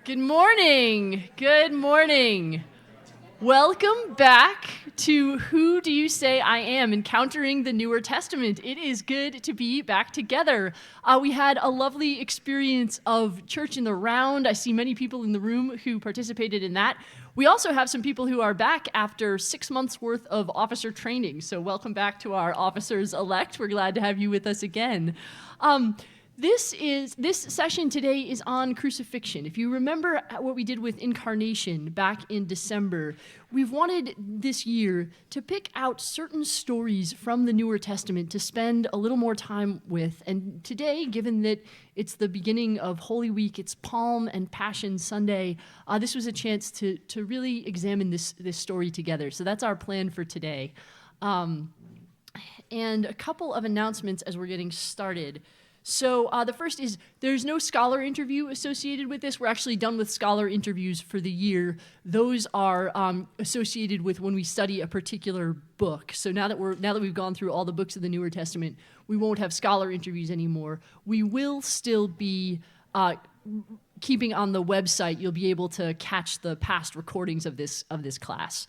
Good morning. Good morning. Welcome back to Who Do You Say I Am? Encountering the Newer Testament. It is good to be back together. We had a lovely experience of church in the round. I see many people in the room who participated in that. We also have some people who are back after 6 months worth of officer training. So welcome back to our officers-elect. We're glad to have you with us again. This session today is on crucifixion. If you remember what we did with incarnation back in December, we've wanted this year to pick out certain stories from the Newer Testament to spend a little more time with. And today, given that it's the beginning of Holy Week, it's Palm and Passion Sunday, this was a chance to really examine this story together. So that's our plan for today. And a couple of announcements as we're getting started. So the first is there's no scholar interview associated with this. We're actually done with scholar interviews for the year. Those are associated with when we study a particular book. So now that we've gone through all the books of the Newer Testament, we won't have scholar interviews anymore. We will still be keeping on the website. You'll be able to catch the past recordings of this class.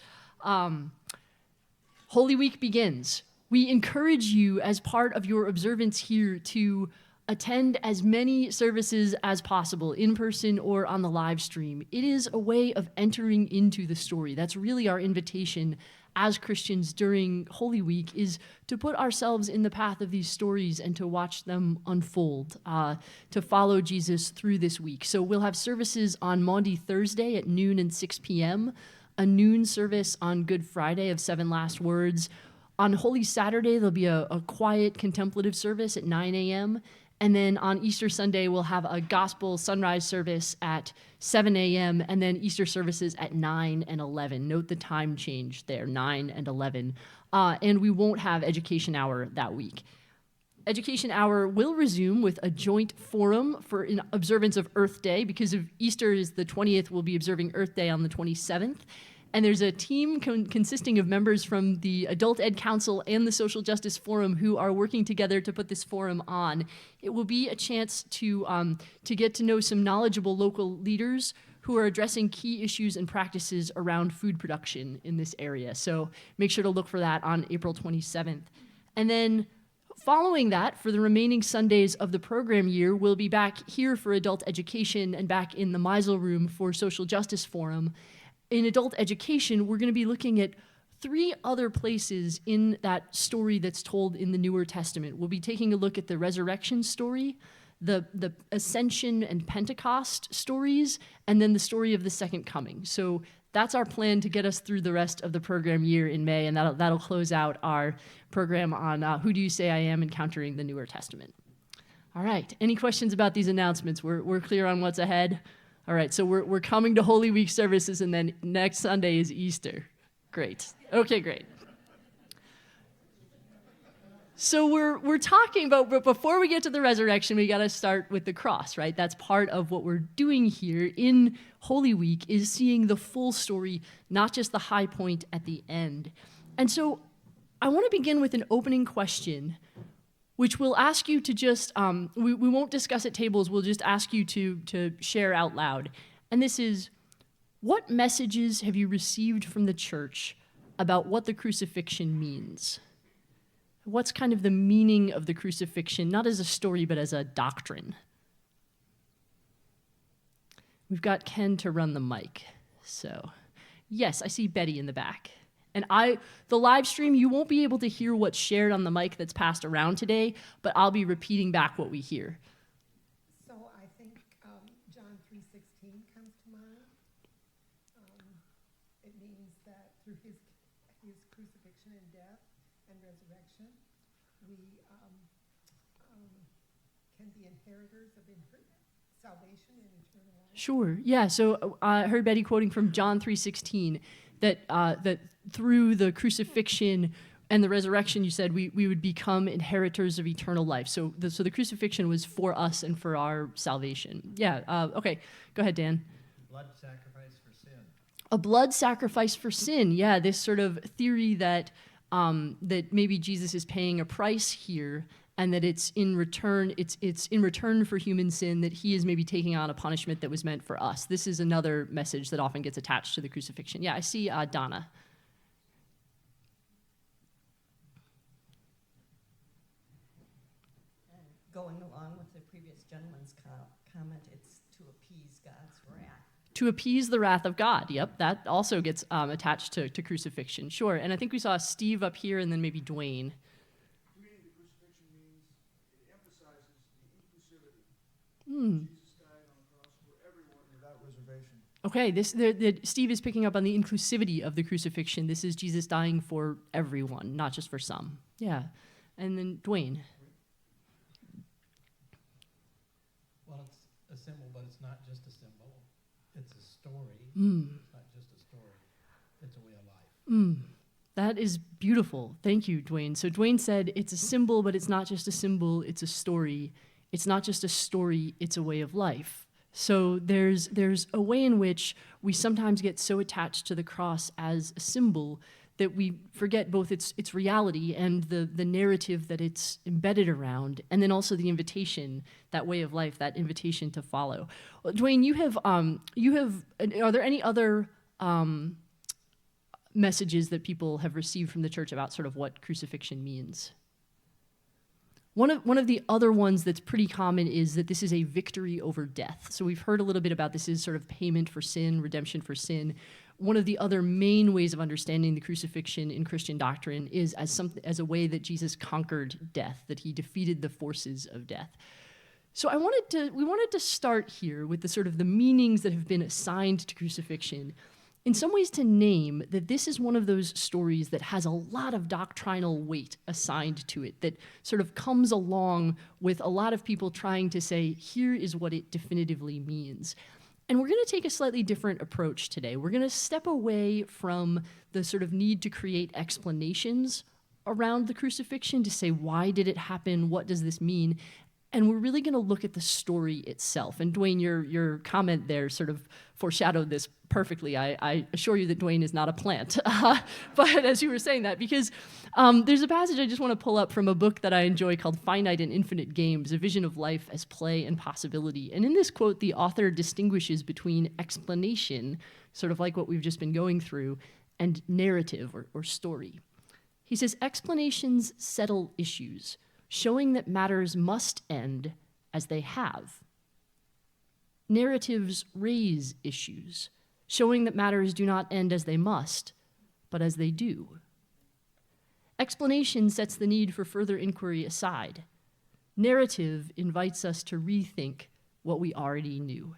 Holy Week begins. We encourage you, as part of your observance here, to attend as many services as possible, in person or on the live stream. It is a way of entering into the story. That's really our invitation as Christians during Holy Week, is to put ourselves in the path of these stories and to watch them unfold, to follow Jesus through this week. So we'll have services on Maundy Thursday at noon and 6 p.m., a noon service on Good Friday of 7 Last Words. On Holy Saturday, there'll be a quiet contemplative service at 9 a.m., and then on Easter Sunday, we'll have a gospel sunrise service at 7 a.m., and then Easter services at 9 and 11. Note the time change there, 9 and 11. And we won't have Education Hour that week. Education Hour will resume with a joint forum in observance of Earth Day. Because of Easter is the 20th, we'll be observing Earth Day on the 27th. And there's a team consisting of members from the Adult Ed Council and the Social Justice Forum who are working together to put this forum on. It will be a chance to get to know some knowledgeable local leaders who are addressing key issues and practices around food production in this area. So make sure to look for that on April 27th. And then following that, for the remaining Sundays of the program year, we'll be back here for adult education and back in the Meisel Room for Social Justice Forum. In adult education, we're going to be looking at 3 other places in that story that's told in the Newer Testament. We'll be taking a look at the resurrection story, the ascension and Pentecost stories, and then the story of the second coming. So that's our plan to get us through the rest of the program year in May, and that'll close out our program on Who Do You Say I Am? Encountering the Newer Testament. All right, any questions about these announcements? We're clear on what's ahead? All right, so we're coming to Holy Week services, and then next Sunday is Easter. Great. Okay, great. So we're talking about, but before we get to the resurrection, we got to start with the cross, right? That's part of what we're doing here in Holy Week, is seeing the full story, not just the high point at the end. And so I want to begin with an opening question, which we'll ask you to just, we won't discuss at tables, we'll just ask you to share out loud. And this is, what messages have you received from the church about what the crucifixion means? What's kind of the meaning of the crucifixion, not as a story, but as a doctrine? We've got Ken to run the mic. So, yes, I see Betty in the back. And the live stream, you won't be able to hear what's shared on the mic that's passed around today, but I'll be repeating back what we hear. So I think John 3:16 comes to mind. It means that through his crucifixion and death and resurrection, we can be inheritors of salvation and eternal life. Sure. Yeah. So I heard Betty quoting from John 3:16 that through the crucifixion and the resurrection, you said we would become inheritors of eternal life. So the crucifixion was for us and for our salvation. Yeah. Okay. Go ahead, Dan. Blood sacrifice for sin. A blood sacrifice for sin. Yeah. This sort of theory that maybe Jesus is paying a price here, and that it's in return for human sin that he is maybe taking on a punishment that was meant for us. This is another message that often gets attached to the crucifixion. Yeah, I see Donna. Going along with the previous gentleman's comment, it's to appease God's wrath. To appease the wrath of God. Yep, that also gets attached to crucifixion. Sure, and I think we saw Steve up here and then maybe Dwayne. To me, the crucifixion means it emphasizes the inclusivity. Jesus died on the cross for everyone without reservation. Okay, Steve is picking up on the inclusivity of the crucifixion. This is Jesus dying for everyone, not just for some. Yeah, and then Dwayne. Well, it's a symbol, but it's not just a symbol. It's a story. It's not just a story. It's a way of life. That is beautiful. Thank you, Dwayne. So Dwayne said, it's a symbol, but it's not just a symbol, it's a story. It's not just a story, it's a way of life. So there's a way in which we sometimes get so attached to the cross as a symbol that we forget both its reality and the narrative that it's embedded around, and then also the invitation, that way of life, that invitation to follow. Well, Dwayne, are there any other messages that people have received from the church about sort of what crucifixion means? One of the other ones that's pretty common is that this is a victory over death. So we've heard a little bit about this as sort of payment for sin, redemption for sin. One of the other main ways of understanding the crucifixion in Christian doctrine is as a way that Jesus conquered death, that he defeated the forces of death. So we wanted to start here with the sort of the meanings that have been assigned to crucifixion, in some ways to name that this is one of those stories that has a lot of doctrinal weight assigned to it, that sort of comes along with a lot of people trying to say, here is what it definitively means. And we're going to take a slightly different approach today. We're going to step away from the sort of need to create explanations around the crucifixion to say, why did it happen? What does this mean? And we're really going to look at the story itself. And Dwayne, your comment there sort of foreshadowed this perfectly. I assure you that Dwayne is not a plant. But as you were saying that, because there's a passage I just want to pull up from a book that I enjoy called Finite and Infinite Games, A Vision of Life as Play and Possibility. And in this quote, the author distinguishes between explanation, sort of like what we've just been going through, and narrative or story. He says, explanations settle issues, showing that matters must end as they have. Narratives raise issues, showing that matters do not end as they must, but as they do. Explanation sets the need for further inquiry aside. Narrative invites us to rethink what we already knew.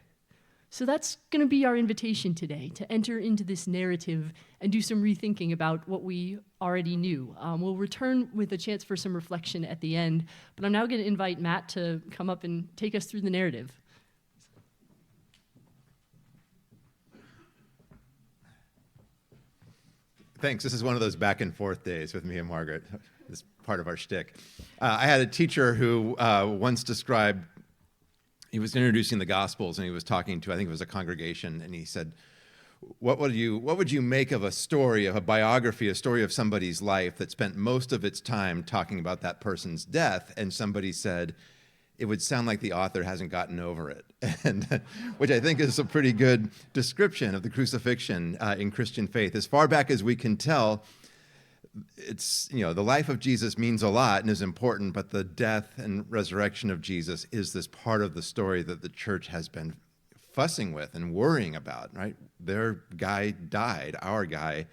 So that's going to be our invitation today, to enter into this narrative and do some rethinking about what we already knew. We'll return with a chance for some reflection at the end, but I'm now going to invite Matt to come up and take us through the narrative. Thanks. This is one of those back and forth days with me and Margaret. It's part of our shtick. I had a teacher who once described, he was introducing the Gospels, and he was talking to, I think it was a congregation, and he said, what would you make of a story, of a biography, a story of somebody's life that spent most of its time talking about that person's death? And somebody said, it would sound like the author hasn't gotten over it, and which I think is a pretty good description of the crucifixion in Christian faith. As far back as we can tell, it's, the life of Jesus means a lot and is important, but the death and resurrection of Jesus is this part of the story that the church has been fussing with and worrying about, right? Their guy died, our guy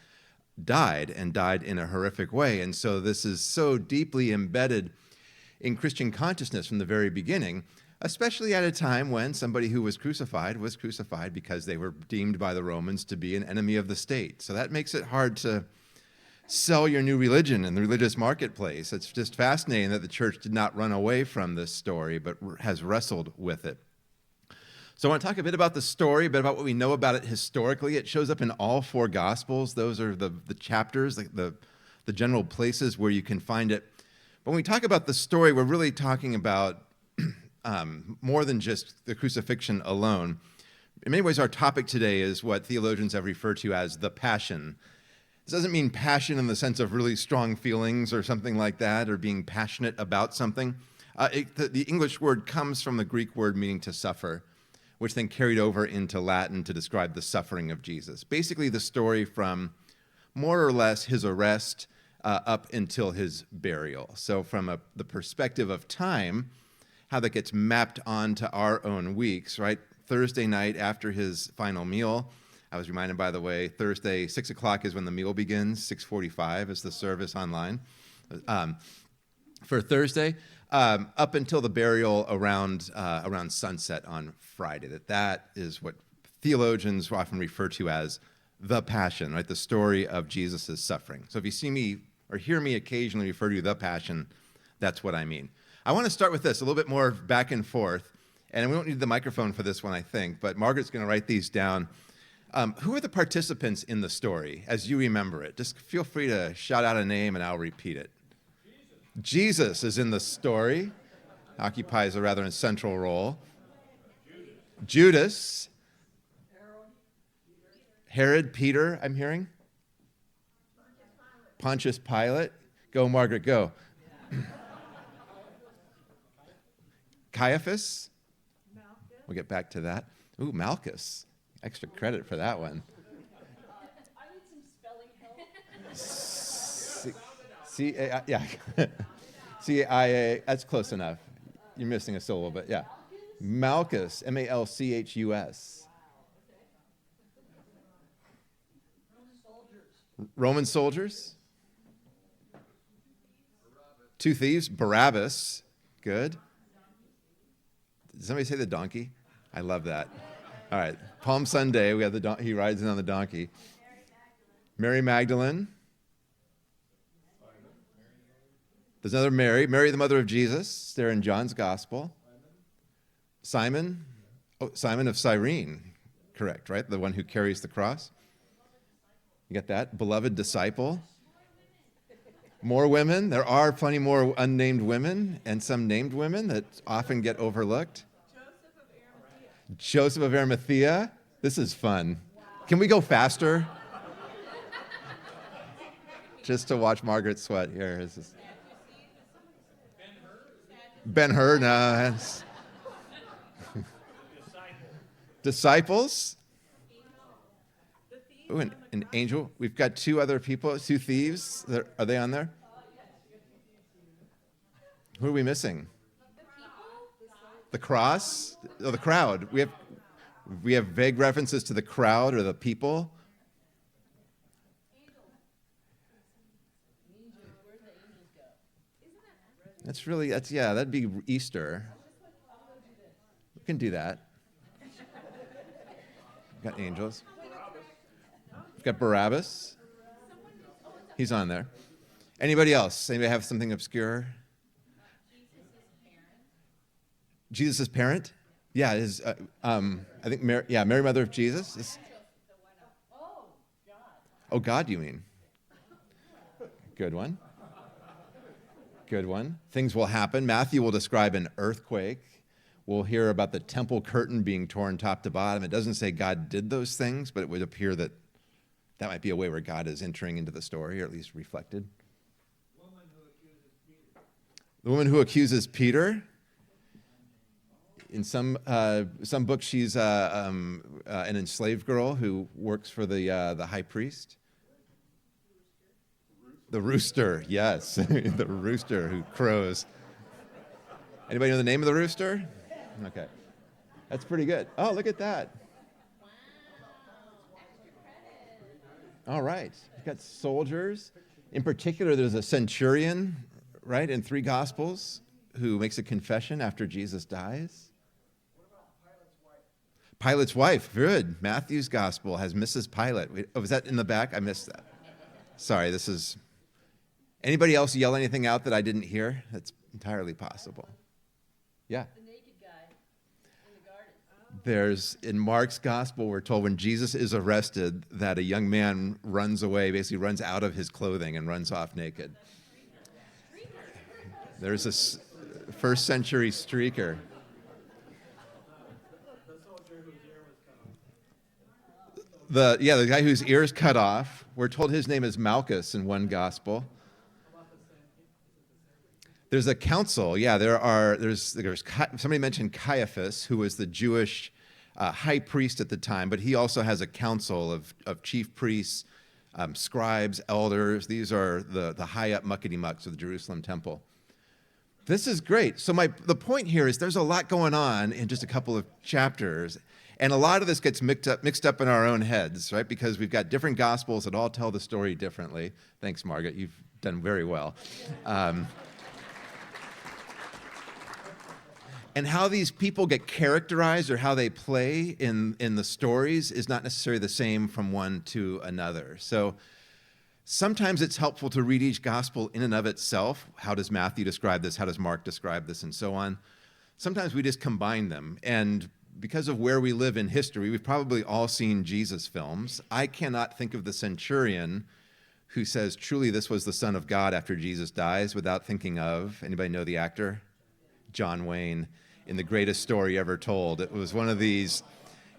died, and died in a horrific way. And so this is so deeply embedded in Christian consciousness from the very beginning, especially at a time when somebody who was crucified because they were deemed by the Romans to be an enemy of the state. So that makes it hard to sell your new religion in the religious marketplace. It's just fascinating that the church did not run away from this story, but has wrestled with it. So I want to talk a bit about the story, a bit about what we know about it historically. It shows up in all four Gospels. Those are the chapters, the general places where you can find it. But when we talk about the story, we're really talking about more than just the crucifixion alone. In many ways, our topic today is what theologians have referred to as the Passion. This doesn't mean passion in the sense of really strong feelings or something like that, or being passionate about something. The English word comes from the Greek word meaning to suffer, which then carried over into Latin to describe the suffering of Jesus. Basically, the story from more or less his arrest up until his burial. So from the perspective of time, how that gets mapped onto our own weeks, right? Thursday night after his final meal, I was reminded, by the way, Thursday, 6 o'clock is when the meal begins. 6:45 is the service online. For Thursday, up until the burial around sunset on Friday. That is what theologians often refer to as the Passion, right? The story of Jesus' suffering. So if you see me or hear me occasionally refer to the Passion, that's what I mean. I want to start with this, a little bit more back and forth. And we don't need the microphone for this one, I think, but Margaret's going to write these down. Who are the participants in the story as you remember it? Just feel free to shout out a name and I'll repeat it. Jesus is in the story, occupies a rather central role. Judas. Herod, Peter, I'm hearing. Pontius Pilate. Go, Margaret, go. Caiaphas. We'll get back to that. Ooh, Malchus. Extra credit for that one. I need some spelling help. C-A-I, yeah. C-A-I-A, that's close enough. You're missing a syllable, but yeah. Malchus, M-A-L-C-H-U-S. Roman soldiers. Two thieves, Barabbas. Good. Did somebody say the donkey? I love that. All right. Palm Sunday, we have he rides in on the donkey. Mary Magdalene. There's another Mary, Mary the mother of Jesus, there in John's gospel. Simon. Oh, Simon of Cyrene. Correct, right? The one who carries the cross. You got that? Beloved disciple. More women. There are plenty more unnamed women and some named women that often get overlooked. Joseph of Arimathea. This is fun. Can we go faster? Just to watch Margaret sweat here. Ben-Hur, no. That's... Disciples. Ooh, an angel. We've got two other people, two thieves. Are they on there? Who are we missing? The cross? Oh, the crowd. We have vague references to the crowd or the people. That'd be Easter. We can do that. We've got angels. We've got Barabbas. He's on there. Anybody else? Anybody have something obscure? Jesus' parent? Yeah, I think Mary, mother of Jesus. Oh, God, you mean? Good one. Good one. Things will happen. Matthew will describe an earthquake. We'll hear about the temple curtain being torn top to bottom. It doesn't say God did those things, but it would appear that might be a way where God is entering into the story, or at least reflected. The woman who accuses Peter. In some books, she's an enslaved girl who works for the high priest. The rooster, yes. The rooster who crows. Anybody know the name of the rooster? Okay. That's pretty good. Oh, look at that. All right. You've got soldiers. In particular, there's a centurion, right, in 3 Gospels who makes a confession after Jesus dies. What about Pilate's wife? Pilate's wife. Good. Matthew's Gospel has Mrs. Pilate. Was that in the back? I missed that. Sorry, this is... Anybody else yell anything out that I didn't hear? That's entirely possible. Yeah. The naked guy in the garden. There's, in Mark's gospel, we're told when Jesus is arrested that a young man runs away, basically runs out of his clothing and runs off naked. There's a first century streaker. The guy whose ear is cut off. We're told his name is Malchus in one gospel. There's a council. Yeah, there's somebody mentioned Caiaphas, who was the Jewish high priest at the time, but he also has a council of chief priests, scribes, elders. These are the high up muckety-mucks of the Jerusalem temple. This is great. So the point here is there's a lot going on in just a couple of chapters, and a lot of this gets mixed up in our own heads, right? Because we've got different gospels that all tell the story differently. Thanks, Margaret. You've done very well. And how these people get characterized or how they play in the stories is not necessarily the same from one to another. So sometimes it's helpful to read each gospel in and of itself. How does Matthew describe this? How does Mark describe this? And so on. Sometimes we just combine them. And because of where we live in history, we've probably all seen Jesus films. I cannot think of the centurion who says, truly, this was the Son of God after Jesus dies, without thinking of, anybody know the actor? John Wayne. In The Greatest Story Ever Told. It was one of these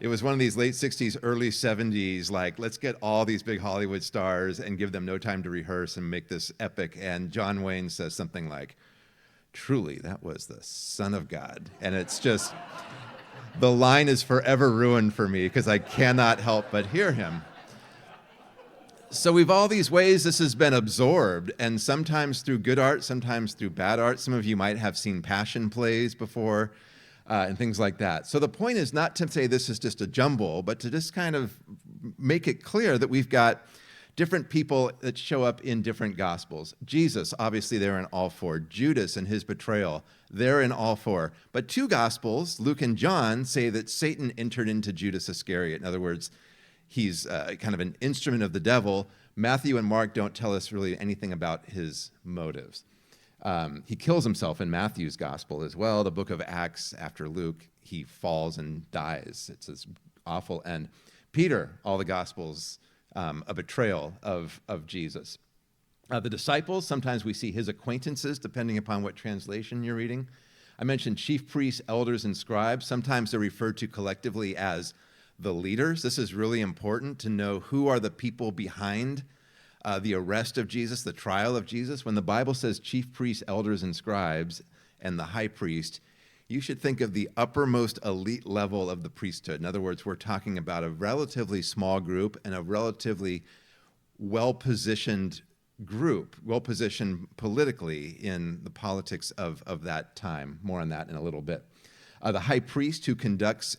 late 60s, early 70s, like, let's get all these big Hollywood stars and give them no time to rehearse and make this epic. And John Wayne says something like, truly, that was the Son of God. And it's just, the line is forever ruined for me because I cannot help but hear him. So we've all these ways this has been absorbed, and sometimes through good art, sometimes through bad art. Some of you might have seen passion plays before and things like that. So the point is not to say this is just a jumble, but to just kind of make it clear that we've got different people that show up in different gospels. Jesus, obviously, they're in all four. Judas and his betrayal, they're in all four. But two gospels, Luke and John, say that Satan entered into Judas Iscariot. In other words, he's kind of an instrument of the devil. Matthew and Mark don't tell us really anything about his motives. He kills himself in Matthew's gospel as well. The book of Acts, after Luke, he falls and dies. It's this awful end. Peter, all the gospels, a betrayal of Jesus. The disciples, sometimes we see his acquaintances, depending upon what translation you're reading. I mentioned chief priests, elders, and scribes. Sometimes they're referred to collectively as the leaders. This is really important to know who are the people behind the arrest of Jesus, the trial of Jesus. When the Bible says chief priests, elders, and scribes, and the high priest, you should think of the uppermost elite level of the priesthood. In other words, we're talking about a relatively small group and a relatively well-positioned group, well-positioned politically in the politics of that time. More on that in a little bit. The high priest who conducts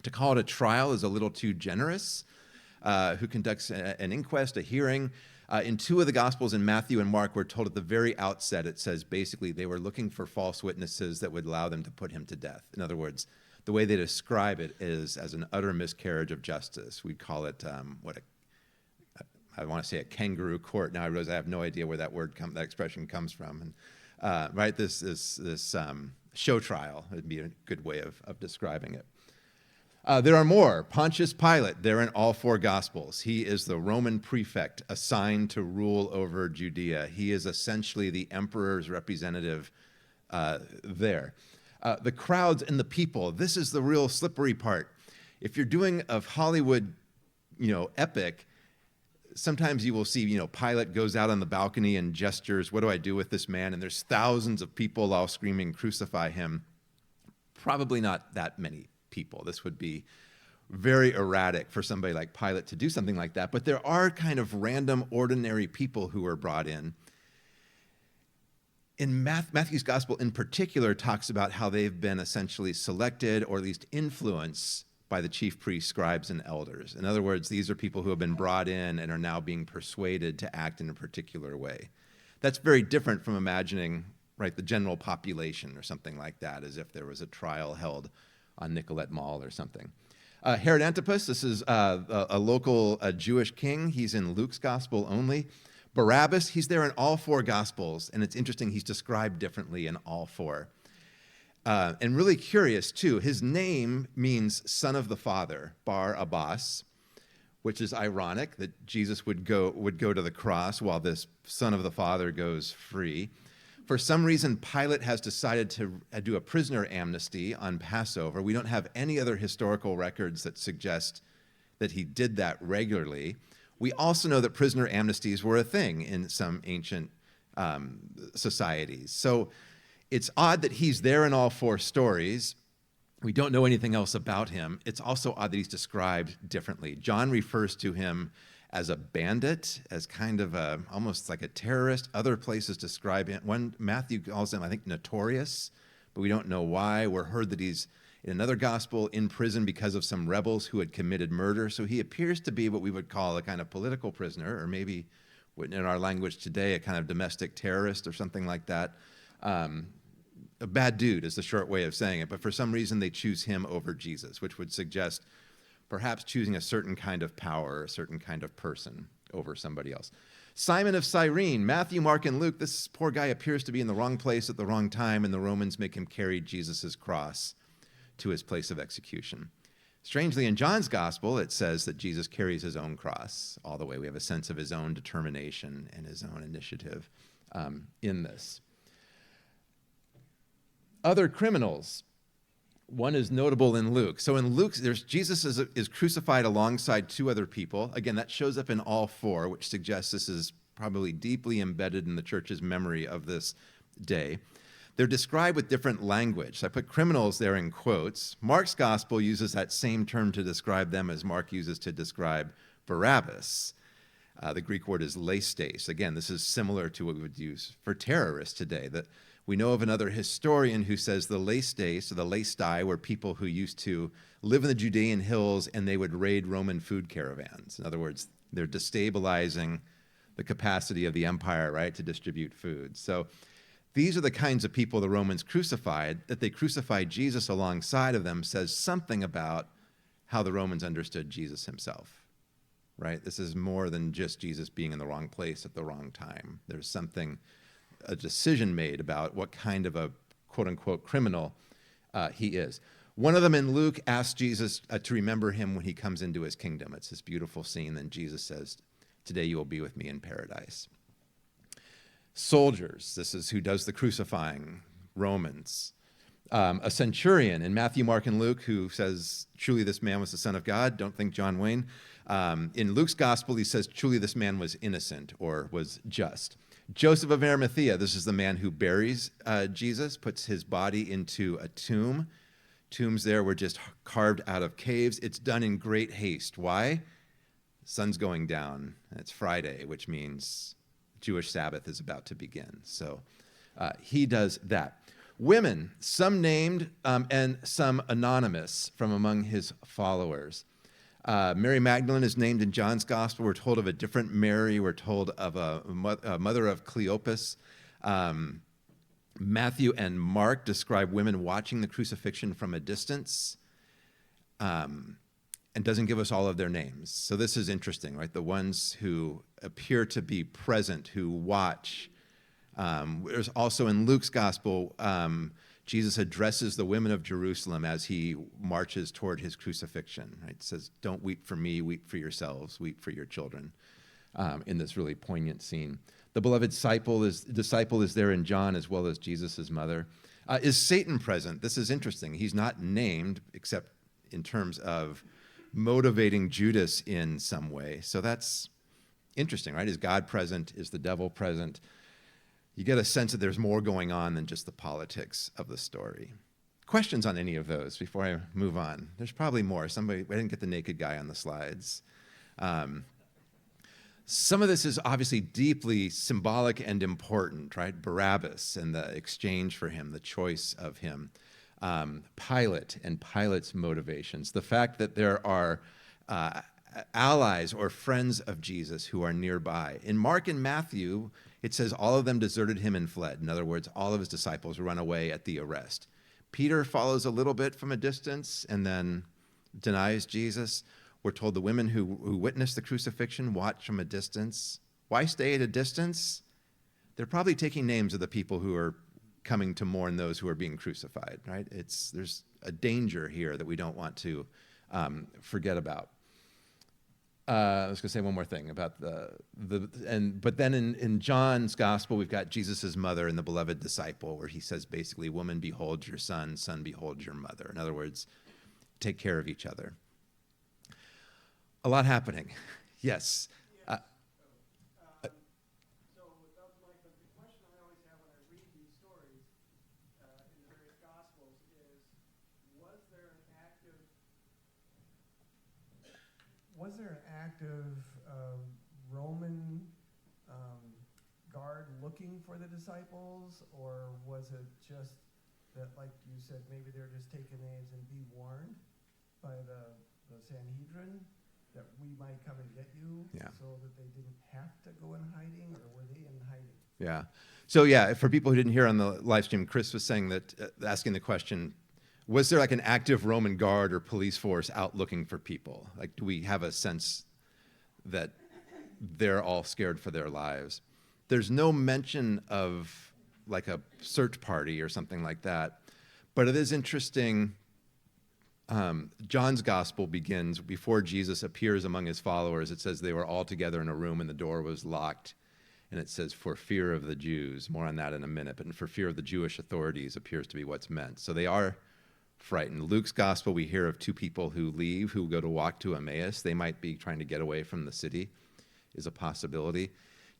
to call it a trial is a little too generous, who conducts an inquest, a hearing. In two of the Gospels, in Matthew and Mark, we're told at the very outset, it says basically they were looking for false witnesses that would allow them to put him to death. In other words, the way they describe it is as an utter miscarriage of justice. We'd call it, I want to say a kangaroo court. Now I realize I have no idea where that expression comes from. And, right, this show trial would be a good way of describing it. There are more. Pontius Pilate, they're in all four Gospels. He is the Roman prefect assigned to rule over Judea. He is essentially the emperor's representative there. The crowds and the people, this is the real slippery part. If you're doing a Hollywood, epic, sometimes you will see, Pilate goes out on the balcony and gestures, what do I do with this man? And there's thousands of people all screaming, crucify him. Probably not that many people. This would be very erratic for somebody like Pilate to do something like that. But there are kind of random, ordinary people who are brought in. In Matthew's gospel in particular talks about how they've been essentially selected or at least influenced by the chief priests, scribes, and elders. In other words, these are people who have been brought in and are now being persuaded to act in a particular way. That's very different from imagining, right, the general population or something like that, as if there was a trial held on Nicollet Mall or something. Herod Antipas, this is a local Jewish king. He's in Luke's gospel only. Barabbas, he's there in all four gospels, and it's interesting, he's described differently in all four. And really curious, too, his name means son of the Father, Bar Abbas, which is ironic that Jesus would go to the cross while this son of the Father goes free. For some reason, Pilate has decided to do a prisoner amnesty on Passover. We don't have any other historical records that suggest that he did that regularly. We also know that prisoner amnesties were a thing in some ancient societies. So it's odd that he's there in all four stories. We don't know anything else about him. It's also odd that he's described differently. John refers to him as a bandit, as kind of almost like a terrorist. Other places describe him. Matthew calls him, I think, notorious, but we don't know why. We're heard that he's in another gospel in prison because of some rebels who had committed murder. So he appears to be what we would call a kind of political prisoner, or maybe in our language today, a kind of domestic terrorist or something like that. A bad dude is the short way of saying it, but for some reason they choose him over Jesus, which would suggest perhaps choosing a certain kind of power, a certain kind of person over somebody else. Simon of Cyrene, Matthew, Mark, and Luke, this poor guy appears to be in the wrong place at the wrong time, and the Romans make him carry Jesus' cross to his place of execution. Strangely, in John's gospel, it says that Jesus carries his own cross all the way. We have a sense of his own determination and his own initiative in this. Other criminals. One is notable in Luke. So in Luke, Jesus is crucified alongside two other people. Again, that shows up in all four, which suggests this is probably deeply embedded in the church's memory of this day. They're described with different language. So I put criminals there in quotes. Mark's gospel uses that same term to describe them as Mark uses to describe Barabbas. The Greek word is leistes. Again, this is similar to what we would use for terrorists today. That we know of another historian who says the leistes, or the leistai, were people who used to live in the Judean hills and they would raid Roman food caravans. In other words, they're destabilizing the capacity of the empire, right, to distribute food. So these are the kinds of people the Romans crucified. That they crucified Jesus alongside of them says something about how the Romans understood Jesus himself, right? This is more than just Jesus being in the wrong place at the wrong time. There's something, a decision made about what kind of a quote-unquote criminal he is. One of them in Luke asks Jesus to remember him when he comes into his kingdom. It's this beautiful scene. Then Jesus says, "Today you will be with me in paradise." Soldiers, this is who does the crucifying, Romans. A centurion in Matthew, Mark, and Luke who says, "Truly this man was the Son of God." Don't think John Wayne. In Luke's gospel, he says, "Truly this man was innocent," or was just. Joseph of Arimathea, this is the man who buries Jesus, puts his body into a tomb. Tombs there were just carved out of caves. It's done in great haste. Why? The sun's going down. It's Friday, which means Jewish Sabbath is about to begin. So he does that. Women, some named and some anonymous from among his followers. Mary Magdalene is named in John's gospel. We're told of a different Mary. We're told of a mother of Cleopas. Matthew and Mark describe women watching the crucifixion from a distance and doesn't give us all of their names. So this is interesting, right? The ones who appear to be present, who watch. There's also in Luke's gospel, Jesus addresses the women of Jerusalem as he marches toward his crucifixion. Right? It says, "Don't weep for me, weep for yourselves, weep for your children," in this really poignant scene. The beloved disciple is there in John as well as Jesus' mother. Is Satan present? This is interesting. He's not named except in terms of motivating Judas in some way. So that's interesting, right? Is God present? Is the devil present? You get a sense that there's more going on than just the politics of the story. Questions on any of those before I move on? There's probably more. I didn't get the naked guy on the slides. Some of this is obviously deeply symbolic and important, right? Barabbas and the exchange for him, the choice of him. Pilate and Pilate's motivations. The fact that there are allies or friends of Jesus who are nearby. In Mark and Matthew, it says all of them deserted him and fled. In other words, all of his disciples run away at the arrest. Peter follows a little bit from a distance and then denies Jesus. We're told the women who witnessed the crucifixion watch from a distance. Why stay at a distance? They're probably taking names of the people who are coming to mourn those who are being crucified, right? There's a danger here that we don't want to forget about. I was going to say one more thing about but then in John's gospel, we've got Jesus' mother and the beloved disciple, where he says basically, "Woman, behold your son, son, behold your mother." In other words, take care of each other. A lot happening. Yes. there an active Roman guard looking for the disciples, or was it just that, like you said, maybe they're just taking names and be warned by the Sanhedrin that we might come and get you, so that they didn't have to go in hiding, or were they in hiding? Yeah. So yeah, for people who didn't hear on the live stream, Chris was saying that, asking the question, was there like an active Roman guard or police force out looking for people? Like, do we have a sense that they're all scared for their lives? There's no mention of like a search party or something like that, but it is interesting. John's gospel begins before Jesus appears among his followers. It says they were all together in a room and the door was locked. And it says, for fear of the Jews. More on that in a minute. But for fear of the Jewish authorities appears to be what's meant. So they are frightened. Luke's gospel, we hear of two people who leave, who go to walk to Emmaus. They might be trying to get away from the city, is a possibility.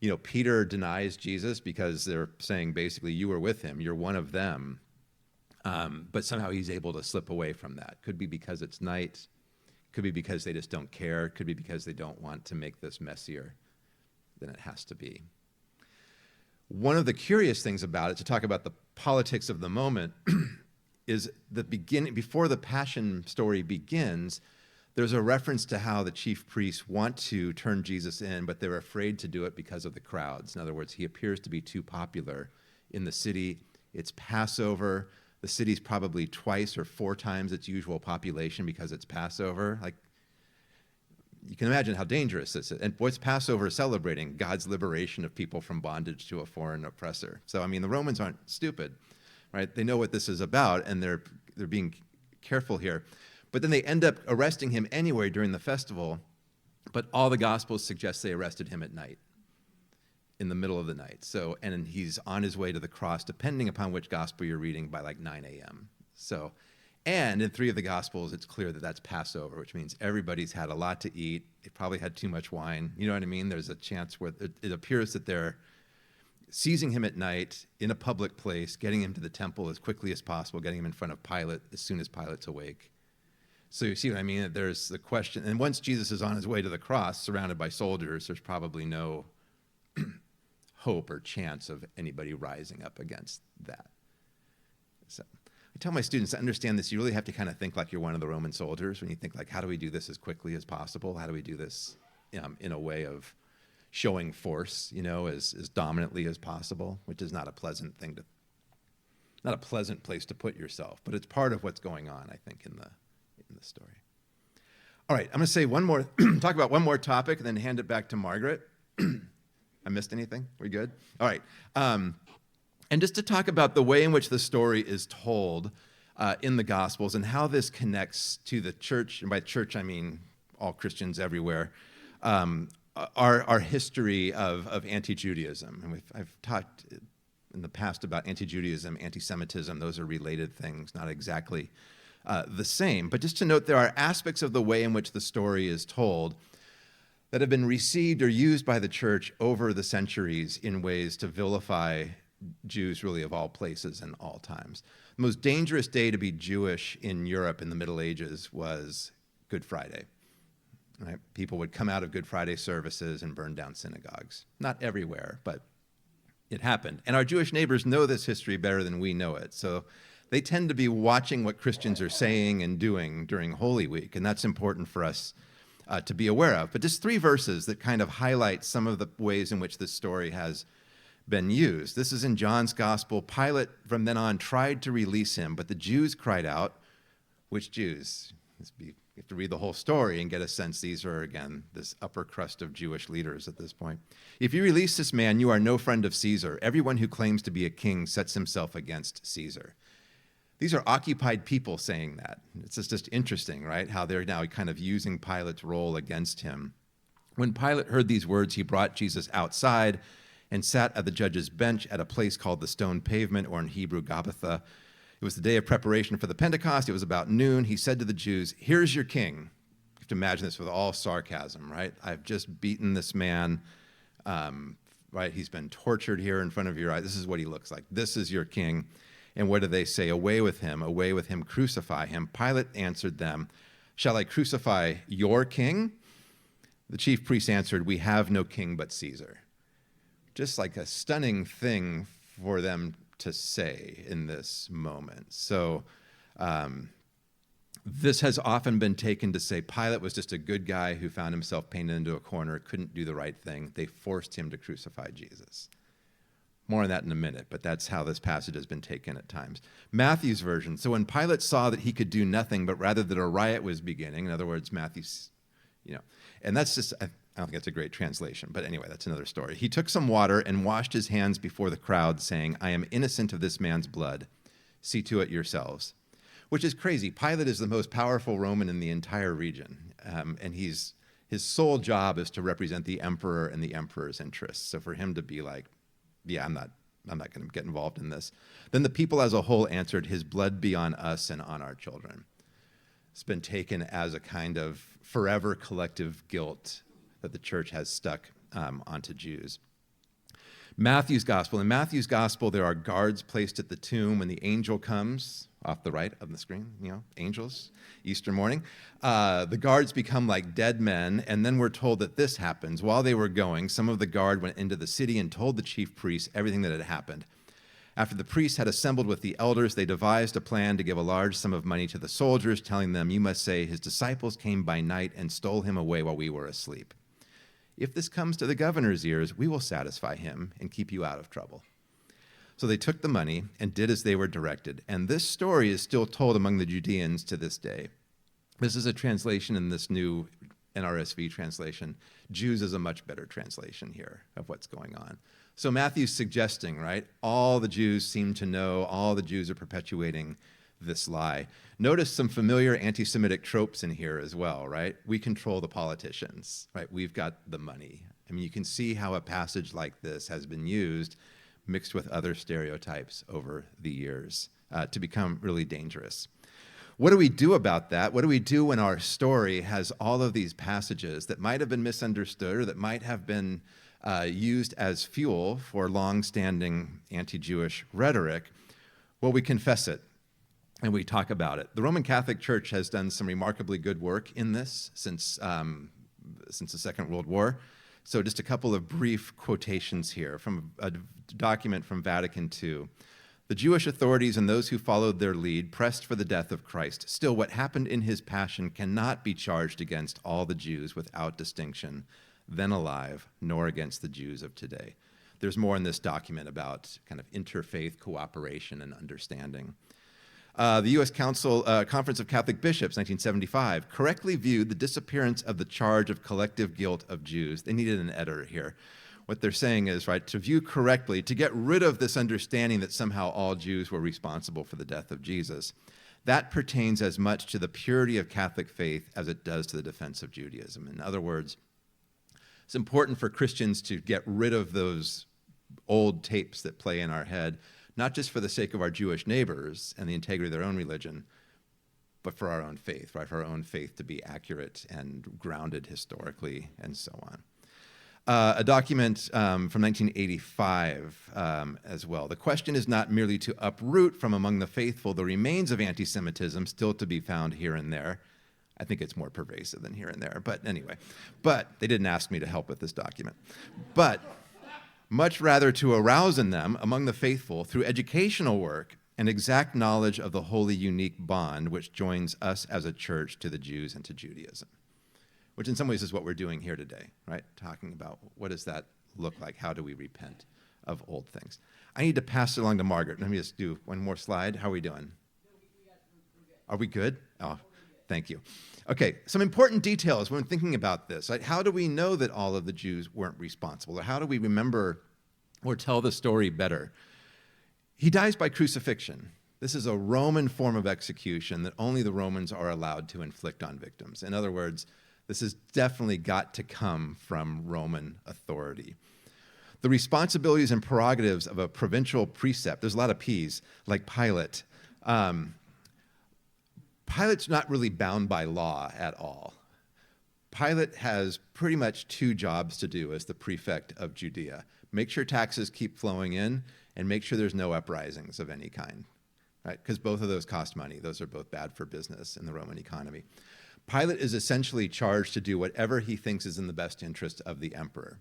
You know, Peter denies Jesus because they're saying basically, you were with him. You're one of them. But somehow he's able to slip away from that. Could be because it's night. Could be because they just don't care. Could be because they don't want to make this messier than it has to be. One of the curious things about it, to talk about the politics of the moment, is the beginning, before the Passion story begins, there's a reference to how the chief priests want to turn Jesus in, but they're afraid to do it because of the crowds. In other words, he appears to be too popular in the city. It's Passover. The city's probably twice or four times its usual population because it's Passover. Like, you can imagine how dangerous this is. And what's Passover celebrating? God's liberation of people from bondage to a foreign oppressor. So, I mean, the Romans aren't stupid, right? They know what this is about, and they're being careful here. But then they end up arresting him anyway during the festival, but all the Gospels suggest they arrested him at night, in the middle of the night. So, and he's on his way to the cross, depending upon which Gospel you're reading, by like 9 a.m. So, and in 3 of the Gospels, it's clear that that's Passover, which means everybody's had a lot to eat. They probably had too much wine. You know what I mean? There's a chance where it appears that they're seizing him at night in a public place, getting him to the temple as quickly as possible, getting him in front of Pilate as soon as Pilate's awake. So you see what I mean? There's the question. And once Jesus is on his way to the cross, surrounded by soldiers, there's probably no hope or chance of anybody rising up against that. So I tell my students to understand this. You really have to kind of think like you're one of the Roman soldiers when you think like, how do we do this as quickly as possible? How do we do this in a way of showing force, as dominantly as possible, which is not a pleasant thing not a pleasant place to put yourself, but it's part of what's going on, I think, in the story. All right, I'm going to say talk about one more topic and then hand it back to Margaret. I missed anything? We good? All right. And just to talk about the way in which the story is told in the Gospels and how this connects to the church, and by church I mean all Christians everywhere, our history of anti-Judaism. And I've talked in the past about anti-Judaism, anti-Semitism. Those are related things, not exactly the same. But just to note, there are aspects of the way in which the story is told that have been received or used by the church over the centuries in ways to vilify Jews really of all places and all times. The most dangerous day to be Jewish in Europe in the Middle Ages was Good Friday. Right? People would come out of Good Friday services and burn down synagogues. Not everywhere, but it happened. And our Jewish neighbors know this history better than we know it. So they tend to be watching what Christians are saying and doing during Holy Week, and that's important for us to be aware of. But just 3 verses that kind of highlight some of the ways in which this story has been used. This is in John's Gospel. Pilate, from then on, tried to release him, but the Jews cried out. Which Jews? You have to read the whole story and get a sense. These are, again, this upper crust of Jewish leaders at this point. If you release this man, you are no friend of Caesar. Everyone who claims to be a king sets himself against Caesar. These are occupied people saying that. It's just interesting, right? How they're now kind of using Pilate's role against him. When Pilate heard these words, he brought Jesus outside and sat at the judge's bench at a place called the Stone Pavement, or in Hebrew, Gabbatha. It was the day of preparation for the Pentecost. It was about noon. He said to the Jews, "Here's your king." You have to imagine this with all sarcasm, right? I've just beaten this man, right? He's been tortured here in front of your eyes. This is what he looks like. This is your king. And what do they say? Away with him, crucify him. Pilate answered them, "Shall I crucify your king?" The chief priests answered, "We have no king but Caesar." Just like a stunning thing for them to say in this moment. So this has often been taken to say Pilate was just a good guy who found himself painted into a corner, couldn't do the right thing. They forced him to crucify Jesus. More on that in a minute, but that's how this passage has been taken at times. Matthew's version. So when Pilate saw that he could do nothing, but rather that a riot was beginning, in other words, Matthew's, and that's just, I don't think that's a great translation, but anyway, that's another story. He took some water and washed his hands before the crowd, saying, "I am innocent of this man's blood. See to it yourselves." Which is crazy. Pilate is the most powerful Roman in the entire region, and his sole job is to represent the emperor and the emperor's interests. So for him to be like, "Yeah, I'm not going to get involved in this." Then the people as a whole answered, "His blood be on us and on our children." It's been taken as a kind of forever collective guilt that the church has stuck onto Jews. Matthew's gospel. In Matthew's gospel, there are guards placed at the tomb when the angel comes, off the right of the screen, angels, Easter morning. The guards become like dead men, and then we're told that this happens. While they were going, some of the guard went into the city and told the chief priests everything that had happened. After the priests had assembled with the elders, they devised a plan to give a large sum of money to the soldiers, telling them, "You must say, 'His disciples came by night and stole him away while we were asleep.' If this comes to the governor's ears, we will satisfy him and keep you out of trouble." So they took the money and did as they were directed. And this story is still told among the Judeans to this day. This is a translation in this new NRSV translation. Jews is a much better translation here of what's going on. So Matthew's suggesting, right, all the Jews seem to know, all the Jews are perpetuating this lie. Notice some familiar anti-Semitic tropes in here as well, right? We control the politicians, right? We've got the money. I mean, you can see how a passage like this has been used mixed with other stereotypes over the years to become really dangerous. What do we do about that? What do we do when our story has all of these passages that might have been misunderstood or that might have been used as fuel for long-standing anti-Jewish rhetoric? Well, we confess it and we talk about it. The Roman Catholic Church has done some remarkably good work in this since the Second World War. So just a couple of brief quotations here from a document from Vatican II. "The Jewish authorities and those who followed their lead pressed for the death of Christ. Still, what happened in his passion cannot be charged against all the Jews without distinction, then alive, nor against the Jews of today." There's more in this document about kind of interfaith cooperation and understanding. The U.S. Conference of Catholic Bishops, 1975, correctly viewed the disappearance of the charge of collective guilt of Jews. They needed an editor here. What they're saying is, right, to view correctly, to get rid of this understanding that somehow all Jews were responsible for the death of Jesus, that pertains as much to the purity of Catholic faith as it does to the defense of Judaism. In other words, it's important for Christians to get rid of those old tapes that play in our head, not just for the sake of our Jewish neighbors and the integrity of their own religion, but for our own faith, right? For our own faith to be accurate and grounded historically and so on. A document from 1985 as well. "The question is not merely to uproot from among the faithful the remains of anti-Semitism still to be found here and there." I think it's more pervasive than here and there, but anyway. But they didn't ask me to help with this document. But much rather to arouse in them among the faithful through educational work and exact knowledge of the holy unique bond which joins us as a church to the Jews and to Judaism, which in some ways is what we're doing here today, right? Talking about what does that look like? How do we repent of old things? I need to pass it along to Margaret. Let me just do one more slide. How are we doing? Are we good? Oh, thank you. Okay, some important details when thinking about this. Right? How do we know that all of the Jews weren't responsible? Or how do we remember or tell the story better? He dies by crucifixion. This is a Roman form of execution that only the Romans are allowed to inflict on victims. In other words, this has definitely got to come from Roman authority. The responsibilities and prerogatives of a provincial precept, there's a lot of P's, like Pilate. Pilate's not really bound by law at all. Pilate has pretty much two jobs to do as the prefect of Judea. Make sure taxes keep flowing in and make sure there's no uprisings of any kind, right? Because both of those cost money. Those are both bad for business in the Roman economy. Pilate is essentially charged to do whatever he thinks is in the best interest of the emperor.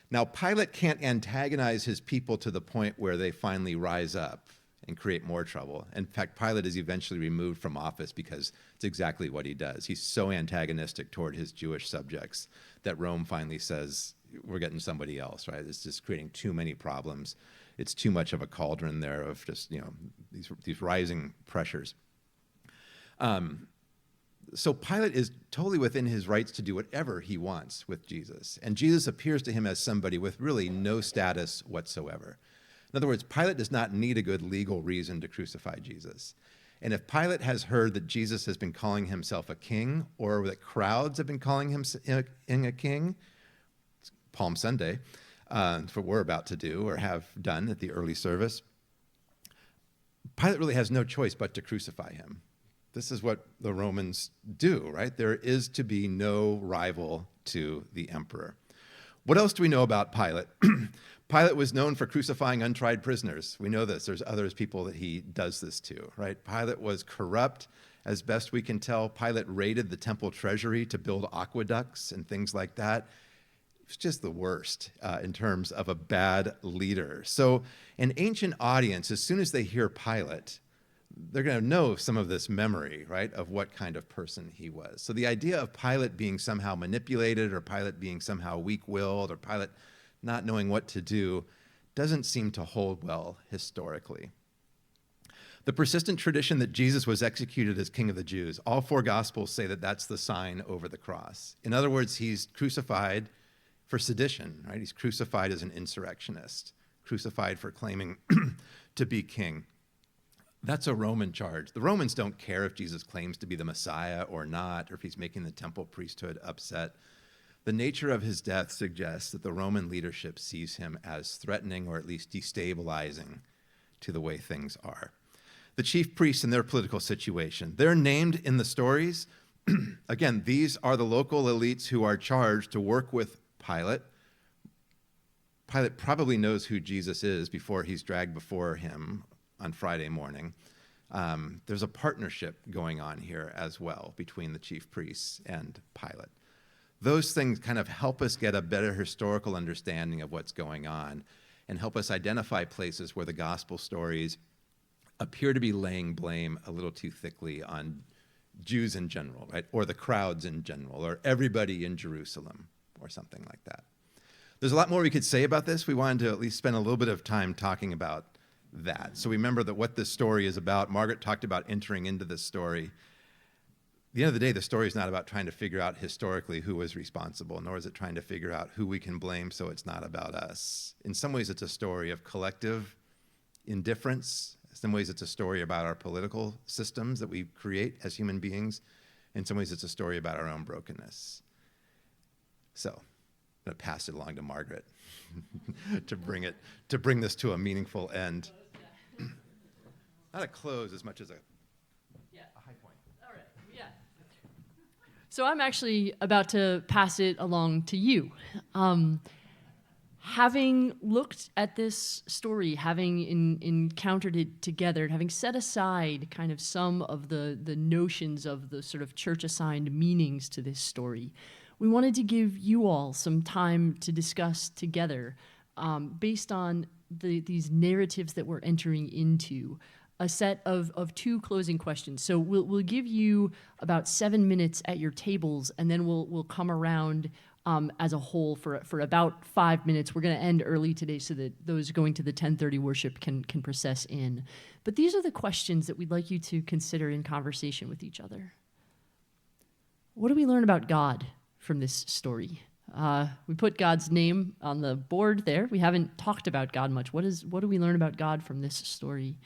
Now, Pilate can't antagonize his people to the point where they finally rise up and create more trouble. In fact, Pilate is eventually removed from office because it's exactly what he does. He's so antagonistic toward his Jewish subjects that Rome finally says, we're getting somebody else, right? It's just creating too many problems. It's too much of a cauldron there of just, these rising pressures. So Pilate is totally within his rights to do whatever he wants with Jesus. And Jesus appears to him as somebody with really no status whatsoever. In other words, Pilate does not need a good legal reason to crucify Jesus. And if Pilate has heard that Jesus has been calling himself a king, or that crowds have been calling him a king, Palm Sunday, that's what we're about to do or have done at the early service, Pilate really has no choice but to crucify him. This is what the Romans do, right? There is to be no rival to the emperor. What else do we know about Pilate? Pilate was known for crucifying untried prisoners. We know this. There's other people that he does this to, right? Pilate was corrupt, as best we can tell. Pilate raided the temple treasury to build aqueducts and things like that. It's just the worst in terms of a bad leader. So an ancient audience, as soon as they hear Pilate, they're going to know some of this memory, right, of what kind of person he was. So the idea of Pilate being somehow manipulated, or Pilate being somehow weak-willed, or Pilate not knowing what to do doesn't seem to hold well historically. The persistent tradition that Jesus was executed as King of the Jews, all four Gospels say that that's the sign over the cross. In other words, he's crucified for sedition, right? He's crucified as an insurrectionist, crucified for claiming to be king. That's a Roman charge. The Romans don't care if Jesus claims to be the Messiah or not, or if he's making the temple priesthood upset. The nature of his death suggests that the Roman leadership sees him as threatening, or at least destabilizing, to the way things are. The chief priests in their political situation, they're named in the stories. Again, these are the local elites who are charged to work with Pilate. Pilate probably knows who Jesus is before he's dragged before him on Friday morning. There's a partnership going on here as well between the chief priests and Pilate. Those things kind of help us get a better historical understanding of what's going on and help us identify places where the gospel stories appear to be laying blame a little too thickly on Jews in general, right? Or the crowds in general, or everybody in Jerusalem, or something like that. There's a lot more we could say about this. We wanted to at least spend a little bit of time talking about that. So remember that what this story is about. Margaret talked about entering into this story. At the end of the day, the story is not about trying to figure out historically who was responsible, nor is it trying to figure out who we can blame so it's not about us. In some ways, it's a story of collective indifference. In some ways, it's a story about our political systems that we create as human beings. In some ways, it's a story about our own brokenness. So I'm going to pass it along to Margaret to bring this to a meaningful end. Not a close as much as a high point. All right. Yeah. So I'm actually about to pass it along to you. Having looked at this story, having encountered it together, having set aside kind of some of the notions of the sort of church-assigned meanings to this story, we wanted to give you all some time to discuss together, based on these narratives that we're entering into, a set of two closing questions. So we'll give you about 7 minutes at your tables, and then we'll come around as a whole for about 5 minutes. We're going to end early today so that those going to the 10:30 worship can process in. But these are the questions that we'd like you to consider in conversation with each other. What do we learn about God from this story? We put God's name on the board there. We haven't talked about God much. What do we learn about God from this story?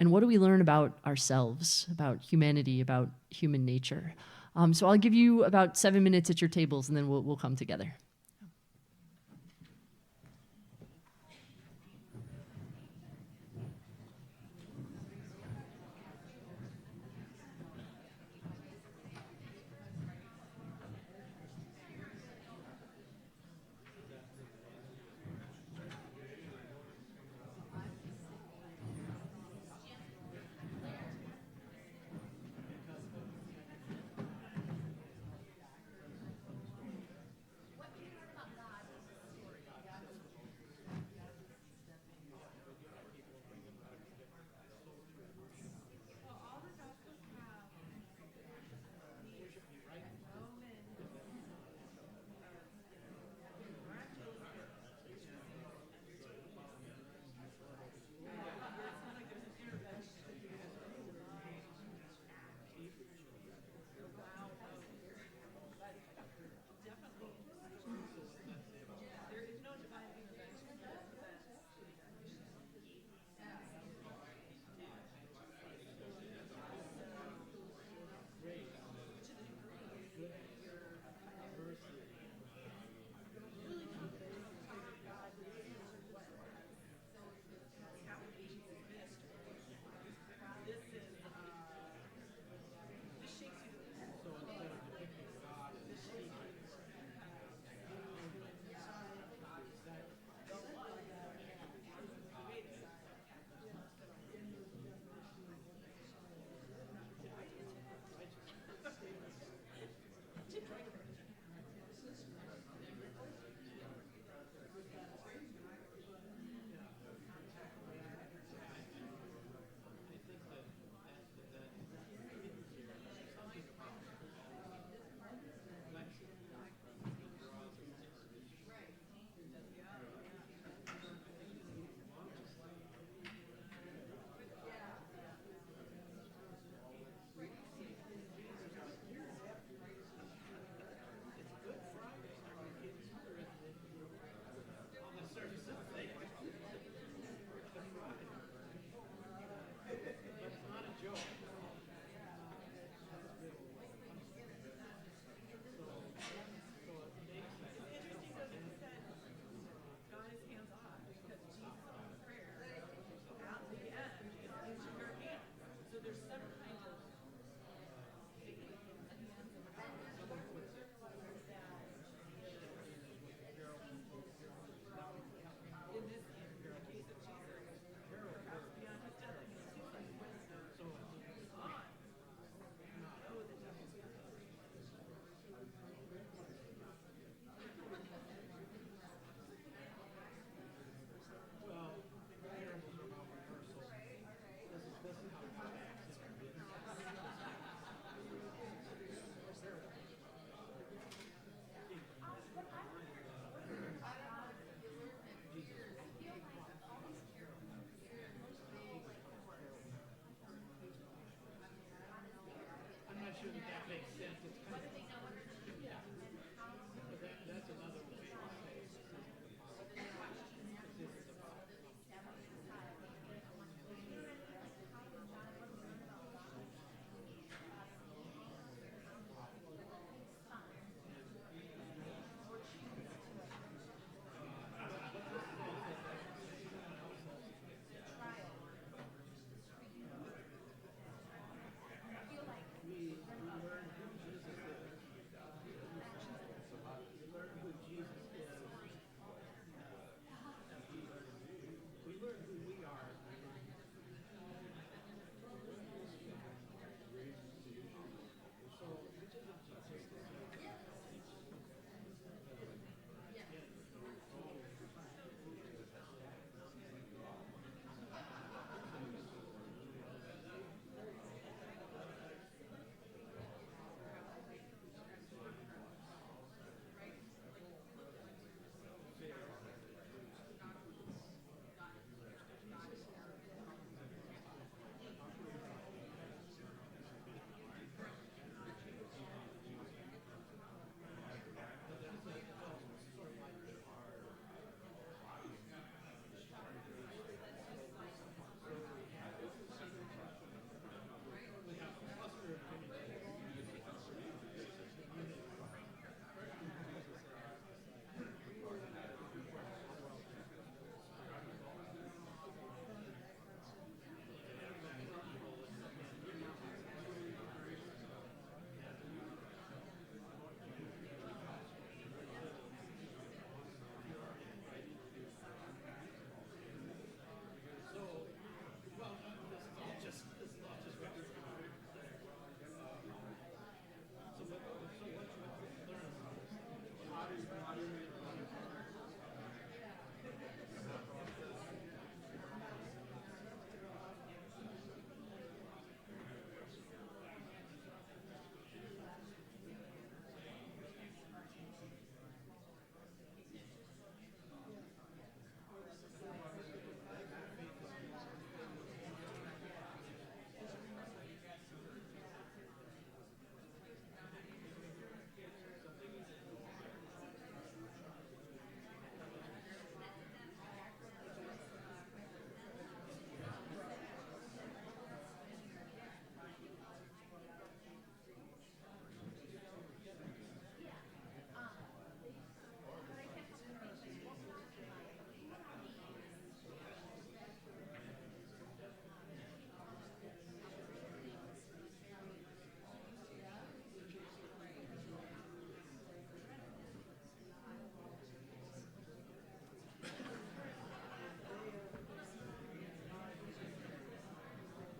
And what do we learn about ourselves, about humanity, about human nature? So I'll give you about 7 minutes at your tables, and then we'll come together.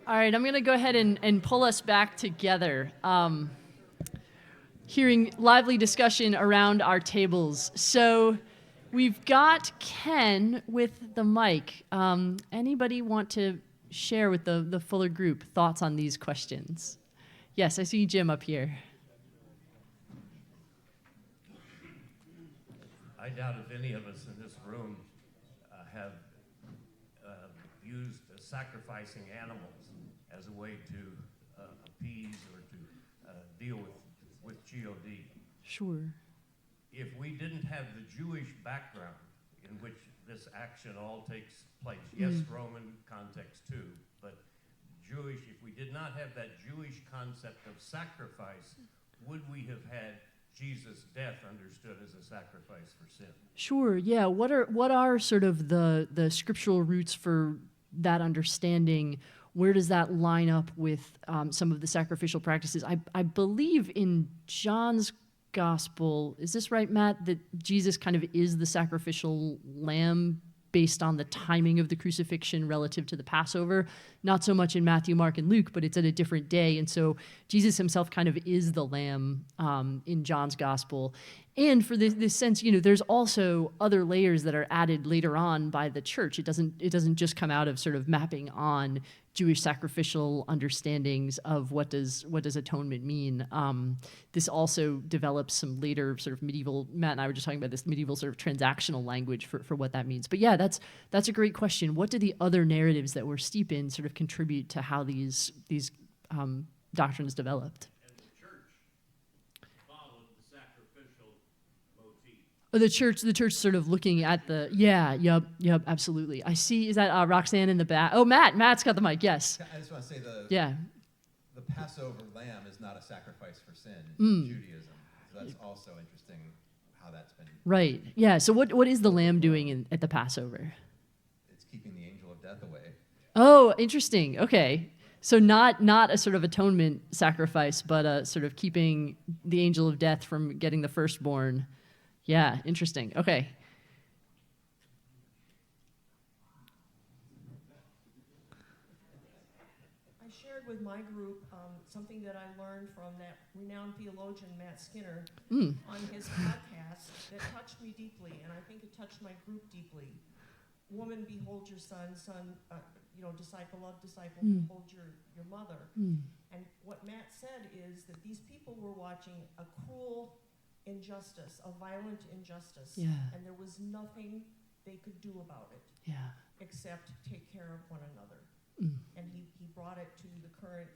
All right, I'm going to go ahead and pull us back together. Hearing lively discussion around our tables. So we've got Ken with the mic. Anybody want to share with the fuller group thoughts on these questions? Yes, I see Jim up here. I doubt if any of us in this room have used sacrificing animals as a way to appease or to deal with God. Sure. If we didn't have the Jewish background in which this action all takes place, yes, Roman context too, but Jewish, if we did not have that Jewish concept of sacrifice, would we have had Jesus' death understood as a sacrifice for sin? Sure. Yeah. What are sort of the scriptural roots for that understanding? Where does that line up with some of the sacrificial practices? I believe in John's gospel, is this right, Matt, that Jesus kind of is the sacrificial lamb based on the timing of the crucifixion relative to the Passover? Not so much in Matthew, Mark, and Luke, but it's at a different day. And so Jesus himself kind of is the lamb in John's gospel. And for this sense, there's also other layers that are added later on by the church. It doesn't just come out of sort of mapping on Jewish sacrificial understandings of what does atonement mean. This also develops some later sort of medieval, Matt and I were just talking about this medieval sort of transactional language for what that means. But yeah, that's a great question. What do the other narratives that we're steep in sort of contribute to how these doctrines developed? And the church followed the sacrificial motif. The church sort of looking at yep, absolutely. I see, is that Roxanne in the back? Oh, Matt's got the mic, yes. I just want to say the Passover lamb is not a sacrifice for sin in Judaism. So that's also interesting how that's been. Right, yeah. So what is the lamb doing at the Passover? It's keeping the angel of death away. Oh, interesting. Okay. So not a sort of atonement sacrifice, but a sort of keeping the angel of death from getting the firstborn. Yeah, interesting. Okay. I shared with my group something that I learned from that renowned theologian, Matt Skinner, on his podcast that touched me deeply, and I think it touched my group deeply. Woman, behold your son, disciple of disciple, behold your mother. And what Matt said is that these people were watching a cruel injustice, a violent injustice, and there was nothing they could do about it except take care of one another. And he brought it to the current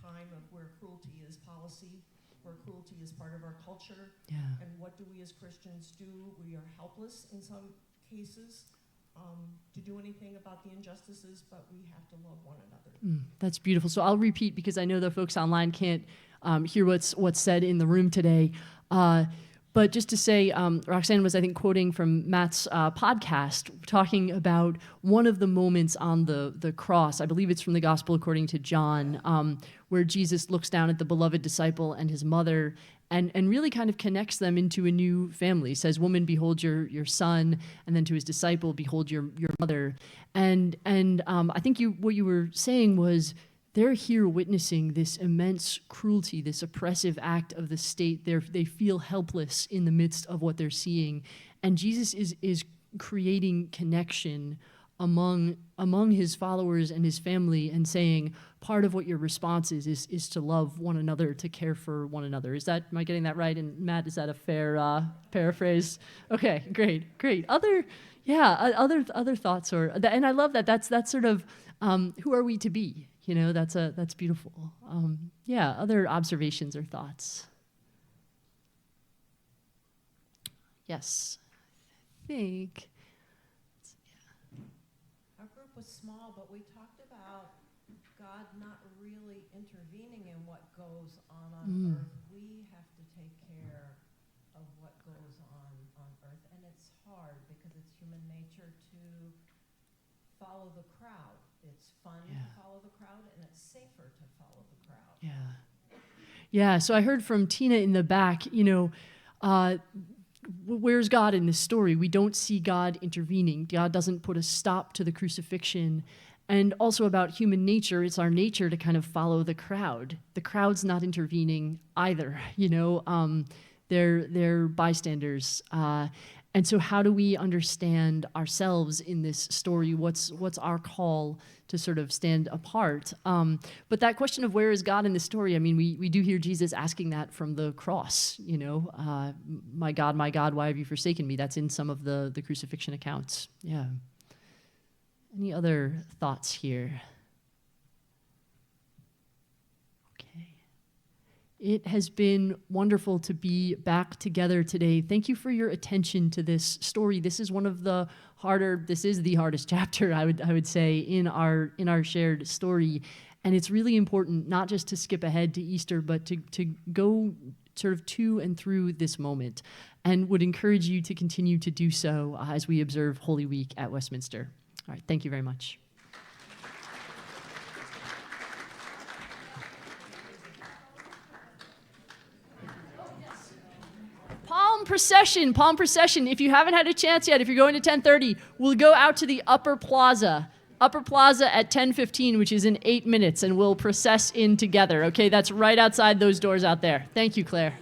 time of where cruelty is policy, where cruelty is part of our culture, and what do we as Christians do? We are helpless in some cases to do anything about the injustices, but we have to love one another. That's beautiful. So I'll repeat because I know the folks online can't hear what's said in the room today. But just to say, Roxanne was, I think, quoting from Matt's podcast, talking about one of the moments on the cross. I believe it's from the Gospel according to John, where Jesus looks down at the beloved disciple and his mother and really kind of connects them into a new family. He says, woman, behold your son, and then to his disciple, behold your mother. And I think what you were saying was, they're here witnessing this immense cruelty, this oppressive act of the state. They feel helpless in the midst of what they're seeing. And Jesus is creating connection among his followers and his family and saying, part of what your response is to love one another, to care for one another. Am I getting that right? And Matt, is that a fair paraphrase? Okay, great. Other thoughts and I love that. That's sort of who are we to be? That's beautiful. Other observations or thoughts? Yes, I think. Our group was small, but we talked about God not really intervening in what goes on earth. We have to take care of what goes on earth, and it's hard because it's human nature to follow the crowd. It's fun to follow the crowd, and it's safer to follow the crowd. Yeah, so I heard from Tina in the back, where's God in this story? We don't see God intervening. God doesn't put a stop to the crucifixion. and also about human nature. It's our nature to kind of follow the crowd. The crowd's not intervening either, they're bystanders. And so how do we understand ourselves in this story? What's our call to sort of stand apart? But that question of where is God in this story, I mean, we do hear Jesus asking that from the cross, my God, why have you forsaken me? That's in some of the crucifixion accounts. Yeah. Any other thoughts here? Okay. It has been wonderful to be back together today. Thank you for your attention to this story. This is the hardest chapter, I would say, in our shared story. And it's really important not just to skip ahead to Easter, but to go sort of to and through this moment, and would encourage you to continue to do so as we observe Holy Week at Westminster. All right, thank you very much. Palm procession. If you haven't had a chance yet, if you're going to 10:30, we'll go out to the Upper Plaza at 10:15, which is in 8 minutes, and we'll process in together. Okay, that's right outside those doors out there. Thank you, Claire.